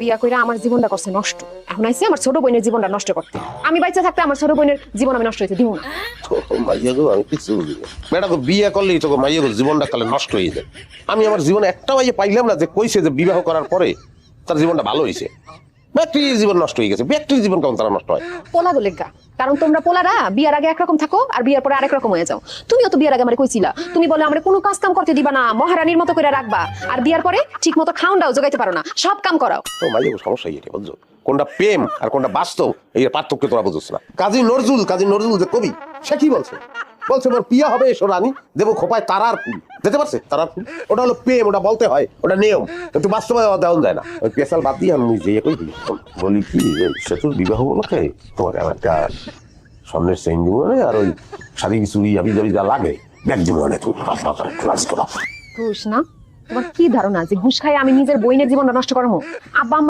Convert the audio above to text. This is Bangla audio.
বিয়া কইরা আমার জীবনটা করছে নষ্ট, এখন আইছে আমার ছোট বোনের জীবনটা নষ্ট করতে। আমি বাইচা থাকতে আমার ছোট বোনের জীবন আমি নষ্ট হইতে দিব না। মাইয়াগো আমি কিছু বুঝি না। বেটা তো বিয়ে করলেই তোকে মাইয়াগো জীবনটা কালে নষ্ট হয়ে যায়। আমি আমার জীবনে একটা মাইয়া পাইলাম না যে কইছে যে বিবাহ করার পরে তার জীবনটা ভালো হয়েছে। ব্যক্তির জীবন নষ্ট হয়ে গেছে। ব্যক্তির জীবন কেমন তারা নষ্ট হয়? পোলা গোলেগা, কারণ তোমরা পোলারা বিয়ার আগে একরকম থাকো আর বিয়ার পরে আরেক রকম হয়ে যাও। তুমিও তো বিয়ার আগে আমার কইছিলা, তুমি বলে আমার কোনো কাজ কাম করতে দিবা না, মহারানীর মতো করে রাখবা, আর বিয়ার পরে ঠিক মতো খাওয়াটাও জোগাইতে পারো না, সব কাম করাও। তো মাইয়াগো সমস্যা এটা বুঝছো? কোনটা প্রেম আর কোনটা বাস্তব এই পার্থক্য তোরা বুঝছ না। কাজী নজরুল যে কবি, সে কি বলছে? বলছে মোর পিয়া হবে এসো রানী, দেবো খোপায় তারার ফুল। যেতে পারছে তারার ফুল? ওটা হলো প্রেম, ওটা বলতে হয়, ওটা নিয়ম, একটু বাস্তবে দেওয়া যায় না। ওই পেশাল বাদ দিয়ে আমি যে কই বলি কি যে সেতুর বিবাহ উপলক্ষে তোমাকে আমার একটা স্বর্ণের চেইন দিব আর ওই শাড়ি চুড়ি আমি যাবি যা লাগে ব্যাগ দিব না, তুমি ক্লাস করো। ঘুষ না? তোমার কি ধারণা যে ঘুষ খাই আমি নিজের বইনের জীবনটা নষ্ট করবো? আব্বা